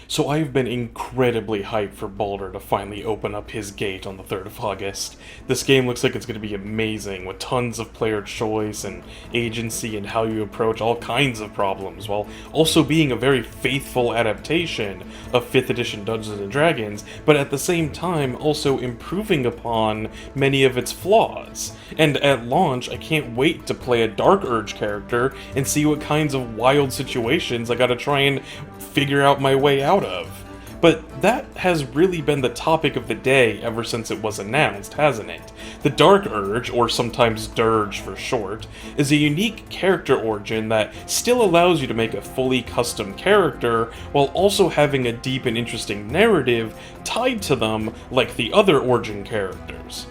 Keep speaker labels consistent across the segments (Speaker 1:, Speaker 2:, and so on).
Speaker 1: So I've been incredibly hyped for Baldur to finally open up his gate on the 3rd of August. This game looks like it's going to be amazing, with tons of player choice and agency and how you approach all kinds of problems, while also being a very faithful adaptation of 5th edition Dungeons & Dragons, but at the same time also improving upon many of its flaws. And at launch, I can't wait to play a Dark Urge character and see what kinds of wild situations I gotta try and figure out my way out of. But that has really been the topic of the day ever since it was announced, hasn't it? The Dark Urge, or sometimes Dirge for short, is a unique character origin that still allows you to make a fully custom character while also having a deep and interesting narrative tied to them like the other origin characters.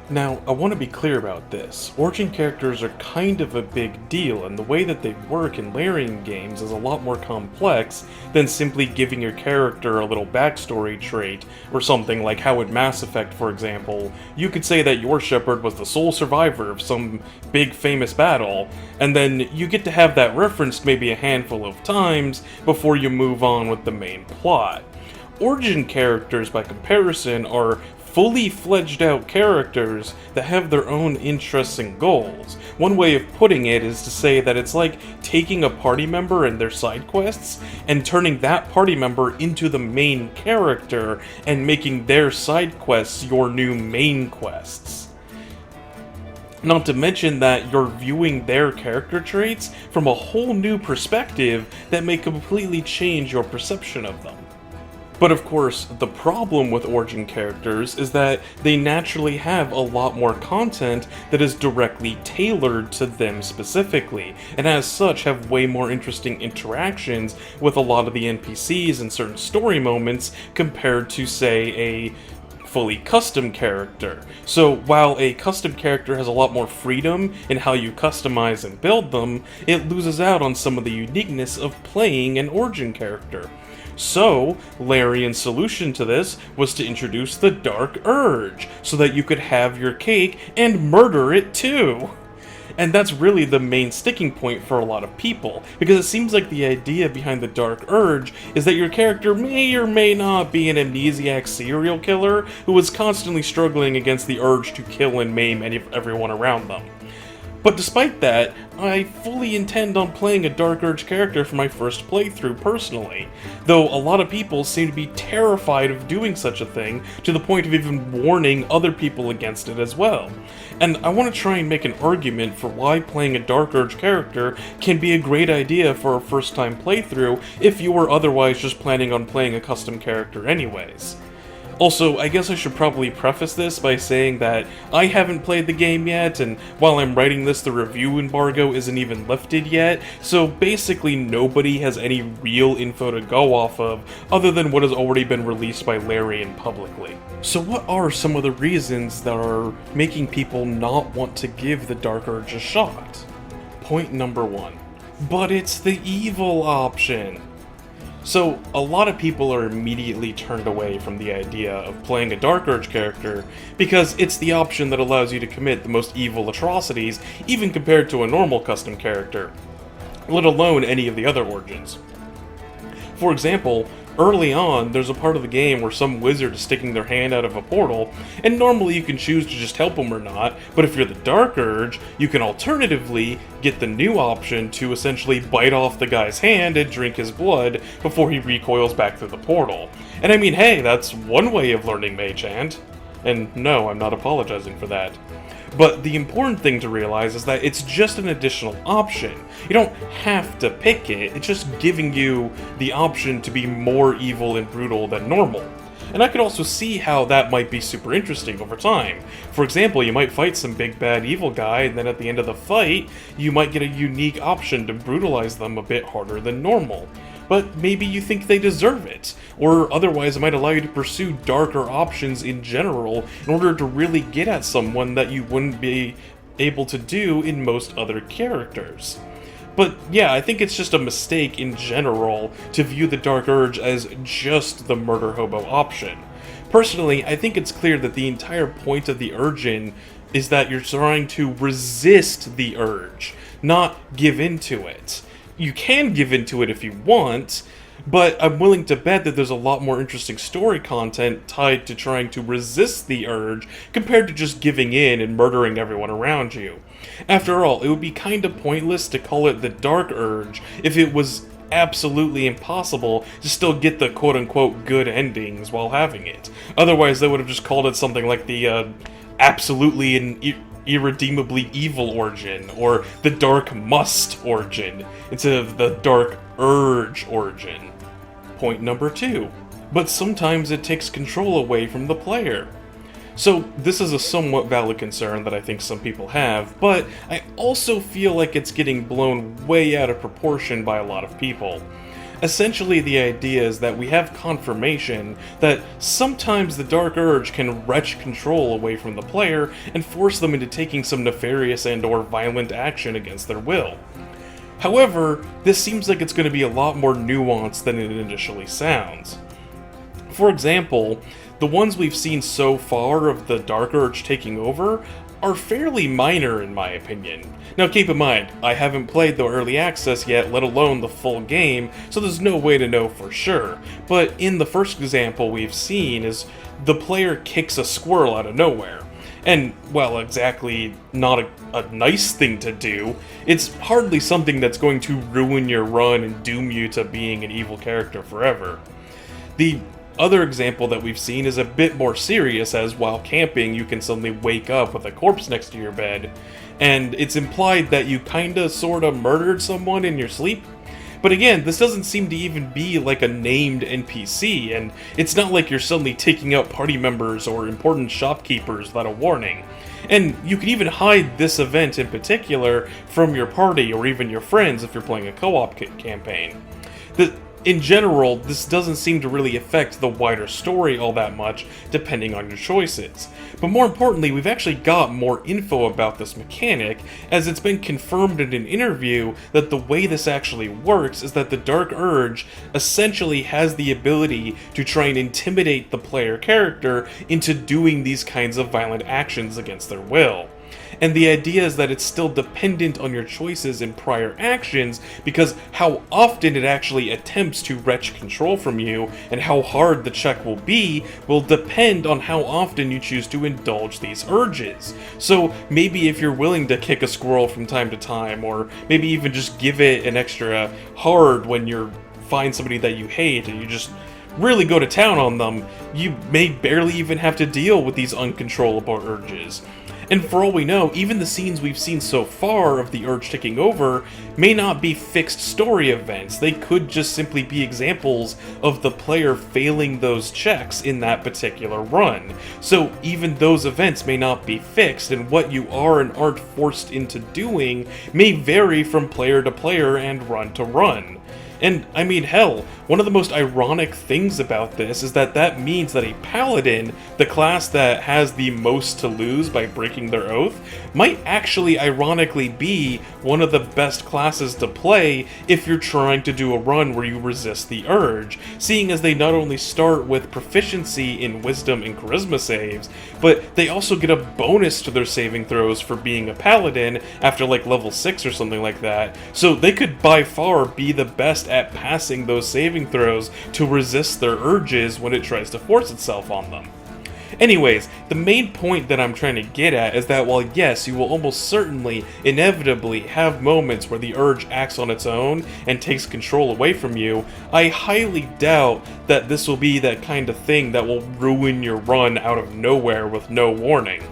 Speaker 1: Now, I want to be clear about this. Origin characters are kind of a big deal, and the way that they work in layering games is a lot more complex than simply giving your character a little backstory trait, or something like how in Mass Effect, for example, you could say that your Shepard was the sole survivor of some big famous battle, and then you get to have that referenced maybe a handful of times before you move on with the main plot. Origin characters, by comparison, are fully fledged out characters that have their own interests and goals. One way of putting it is to say that it's like taking a party member and their side quests and turning that party member into the main character and making their side quests your new main quests. Not to mention that you're viewing their character traits from a whole new perspective that may completely change your perception of them. But of course, the problem with Origin characters is that they naturally have a lot more content that is directly tailored to them specifically, and as such have way more interesting interactions with a lot of the NPCs and certain story moments compared to, say, a fully custom character. So while a custom character has a lot more freedom in how you customize and build them, it loses out on some of the uniqueness of playing an Origin character. So, Larian's solution to this was to introduce the Dark Urge, so that you could have your cake and murder it too. And that's really the main sticking point for a lot of people, because it seems like the idea behind the Dark Urge is that your character may or may not be an amnesiac serial killer who is constantly struggling against the urge to kill and maim everyone around them. But despite that, I fully intend on playing a Dark Urge character for my first playthrough personally, though a lot of people seem to be terrified of doing such a thing to the point of even warning other people against it as well. And I want to try and make an argument for why playing a Dark Urge character can be a great idea for a first time playthrough if you were otherwise just planning on playing a custom character anyways. Also, I guess I should probably preface this by saying that I haven't played the game yet, and while I'm writing this, the review embargo isn't even lifted yet, so basically nobody has any real info to go off of other than what has already been released by Larian publicly. So what are some of the reasons that are making people not want to give the Dark Urge a shot? Point number 1. But it's the evil option! So, a lot of people are immediately turned away from the idea of playing a Dark Urge character because it's the option that allows you to commit the most evil atrocities, even compared to a normal custom character, let alone any of the other origins. For example, early on, there's a part of the game where some wizard is sticking their hand out of a portal, and normally you can choose to just help him or not, but if you're the Dark Urge, you can alternatively get the new option to essentially bite off the guy's hand and drink his blood before he recoils back through the portal. And I mean, hey, that's one way of learning Mage Hand. And no, I'm not apologizing for that. But the important thing to realize is that it's just an additional option. You don't have to pick it, it's just giving you the option to be more evil and brutal than normal. And I could also see how that might be super interesting over time. For example, you might fight some big bad evil guy, and then at the end of the fight, you might get a unique option to brutalize them a bit harder than normal. But maybe you think they deserve it, or otherwise it might allow you to pursue darker options in general in order to really get at someone that you wouldn't be able to do in most other characters. But yeah, I think it's just a mistake in general to view the Dark Urge as just the murder hobo option. Personally, I think it's clear that the entire point of the Urgin is that you're trying to resist the urge, not give in to it. You can give into it if you want, But I'm willing to bet that there's a lot more interesting story content tied to trying to resist the urge compared to just giving in and murdering everyone around you. After all, it would be kinda pointless to call it the Dark Urge if it was absolutely impossible to still get the quote-unquote good endings while having it. Otherwise, they would have just called it something like the absolutely and irredeemably evil origin, or the Dark Must origin, instead of the Dark Urge origin. Point number 2. But sometimes it takes control away from the player. So, this is a somewhat valid concern that I think some people have, but I also feel like it's getting blown way out of proportion by a lot of people. Essentially, the idea is that we have confirmation that sometimes the Dark Urge can wrench control away from the player and force them into taking some nefarious and/or violent action against their will. However, this seems like it's going to be a lot more nuanced than it initially sounds. For example, the ones we've seen so far of the Dark Urge taking over are fairly minor in my opinion. Now keep in mind, I haven't played the early access yet, let alone the full game, so there's no way to know for sure. But in the first example we've seen is the player kicks a squirrel out of nowhere. And, well, exactly not a nice thing to do, it's hardly something that's going to ruin your run and doom you to being an evil character forever. The other example that we've seen is a bit more serious, as while camping you can suddenly wake up with a corpse next to your bed, and it's implied that you kinda sorta murdered someone in your sleep. But again, this doesn't seem to even be like a named NPC, and it's not like you're suddenly taking out party members or important shopkeepers without a warning. And you can even hide this event in particular from your party or even your friends if you're playing a co-op campaign. In general, this doesn't seem to really affect the wider story all that much, depending on your choices. But more importantly, we've actually got more info about this mechanic, as it's been confirmed in an interview that the way this actually works is that the Dark Urge essentially has the ability to try and intimidate the player character into doing these kinds of violent actions against their will. And the idea is that it's still dependent on your choices and prior actions, because how often it actually attempts to wrench control from you and how hard the check will be will depend on how often you choose to indulge these urges. So maybe if you're willing to kick a squirrel from time to time, or maybe even just give it an extra hard when you find somebody that you hate and you just really go to town on them, you may barely even have to deal with these uncontrollable urges. And for all we know, even the scenes we've seen so far of the urge taking over may not be fixed story events. They could just simply be examples of the player failing those checks in that particular run. So even those events may not be fixed, and what you are and aren't forced into doing may vary from player to player and run to run. And, I mean, hell, one of the most ironic things about this is that that means that a paladin, the class that has the most to lose by breaking their oath, might actually ironically be one of the best classes to play if you're trying to do a run where you resist the urge, seeing as they not only start with proficiency in wisdom and charisma saves, but they also get a bonus to their saving throws for being a paladin after like level 6 or something like that, so they could by far be the best at passing those saving throws to resist their urges when it tries to force itself on them. Anyways, the main point that I'm trying to get at is that while yes, you will almost certainly, inevitably have moments where the urge acts on its own and takes control away from you, I highly doubt that this will be that kind of thing that will ruin your run out of nowhere with no warning.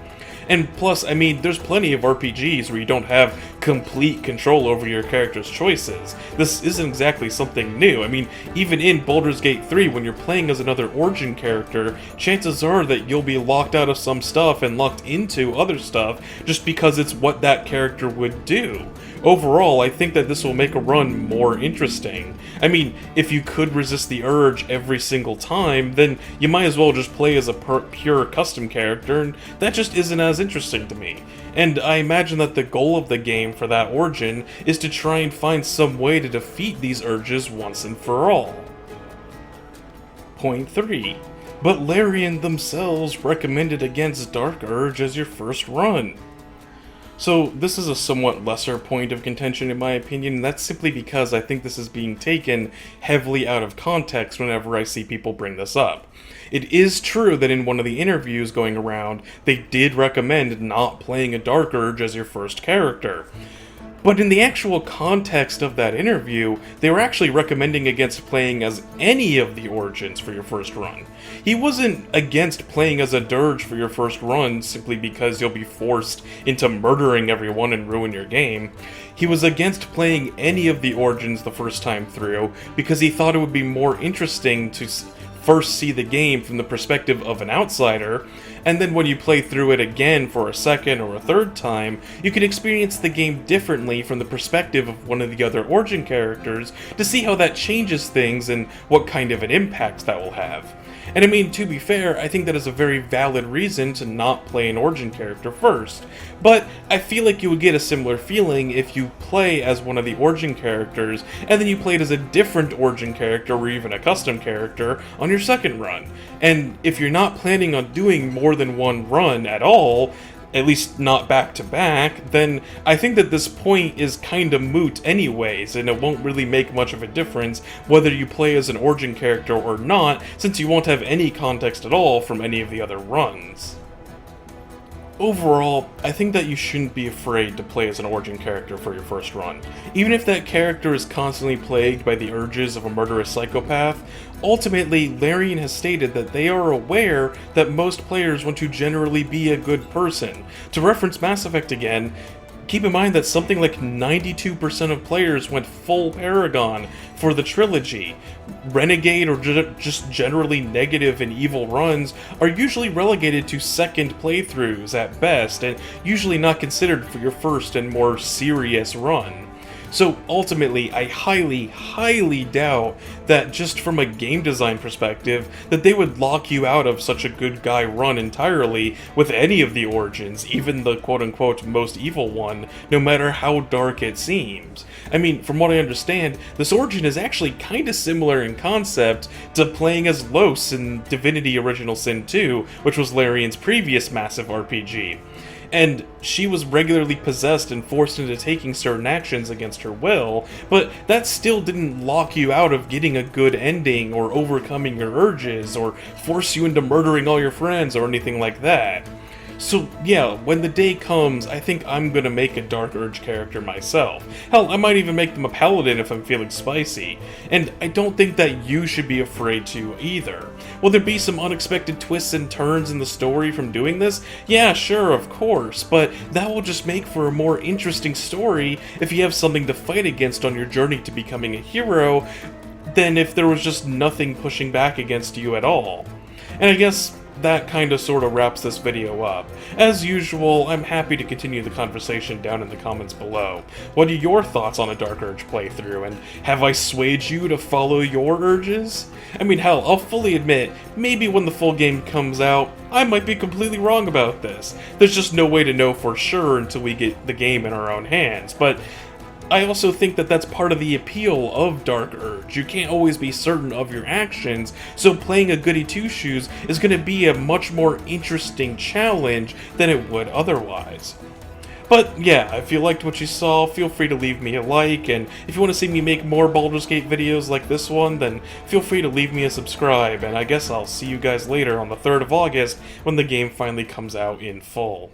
Speaker 1: And plus, I mean, there's plenty of RPGs where you don't have complete control over your character's choices. This isn't exactly something new. I mean, even in Baldur's Gate 3, when you're playing as another Origin character, chances are that you'll be locked out of some stuff and locked into other stuff just because it's what that character would do. Overall, I think that this will make a run more interesting. I mean, if you could resist the urge every single time, then you might as well just play as a pure custom character, and that just isn't as interesting to me. And I imagine that the goal of the game for that Origin is to try and find some way to defeat these urges once and for all. Point 3. But Larian themselves recommended against Dark Urge as your first run. So this is a somewhat lesser point of contention in my opinion, and that's simply because I think this is being taken heavily out of context whenever I see people bring this up. It is true that in one of the interviews going around, they did recommend not playing a Dark Urge as your first character. But in the actual context of that interview, they were actually recommending against playing as any of the Origins for your first run. He wasn't against playing as a Dirge for your first run simply because you'll be forced into murdering everyone and ruin your game. He was against playing any of the Origins the first time through because he thought it would be more interesting to first see the game from the perspective of an outsider, and then when you play through it again for a second or a third time, you can experience the game differently from the perspective of one of the other Origin characters to see how that changes things and what kind of an impact that will have. And I mean, to be fair, I think that is a very valid reason to not play an Origin character first, but I feel like you would get a similar feeling if you play as one of the Origin characters, and then you played as a different Origin character or even a custom character on your second run. And if you're not planning on doing more than one run at all, at least not back to back, then I think that this point is kinda moot anyways, and it won't really make much of a difference whether you play as an Origin character or not, since you won't have any context at all from any of the other runs. Overall, I think that you shouldn't be afraid to play as an Origin character for your first run. Even if that character is constantly plagued by the urges of a murderous psychopath, ultimately, Larian has stated that they are aware that most players want to generally be a good person. To reference Mass Effect again, keep in mind that something like 92% of players went full Paragon for the trilogy. Renegade or just generally negative and evil runs are usually relegated to second playthroughs at best, and usually not considered for your first and more serious run. So ultimately, I highly doubt that just from a game design perspective, that they would lock you out of such a good guy run entirely with any of the Origins, even the quote-unquote most evil one, no matter how dark it seems. I mean, from what I understand, this Origin is actually kinda similar in concept to playing as Los in Divinity Original Sin 2, which was Larian's previous massive RPG. And she was regularly possessed and forced into taking certain actions against her will, but that still didn't lock you out of getting a good ending or overcoming your urges or force you into murdering all your friends or anything like that. So yeah, when the day comes, I think I'm gonna make a Dark Urge character myself. Hell, I might even make them a paladin if I'm feeling spicy. And I don't think that you should be afraid to either. Will there be some unexpected twists and turns in the story from doing this? Yeah, sure, of course, but that will just make for a more interesting story if you have something to fight against on your journey to becoming a hero, than if there was just nothing pushing back against you at all. And I guess that kinda sorta wraps this video up. As usual, I'm happy to continue the conversation down in the comments below. What are your thoughts on a Dark Urge playthrough, and have I swayed you to follow your urges? I mean, hell, I'll fully admit, maybe when the full game comes out, I might be completely wrong about this. There's just no way to know for sure until we get the game in our own hands, but I also think that that's part of the appeal of Dark Urge. You can't always be certain of your actions, so playing a goody two-shoes is going to be a much more interesting challenge than it would otherwise. But yeah, if you liked what you saw, feel free to leave me a like, and if you want to see me make more Baldur's Gate videos like this one, then feel free to leave me a subscribe, and I guess I'll see you guys later on the 3rd of August when the game finally comes out in full.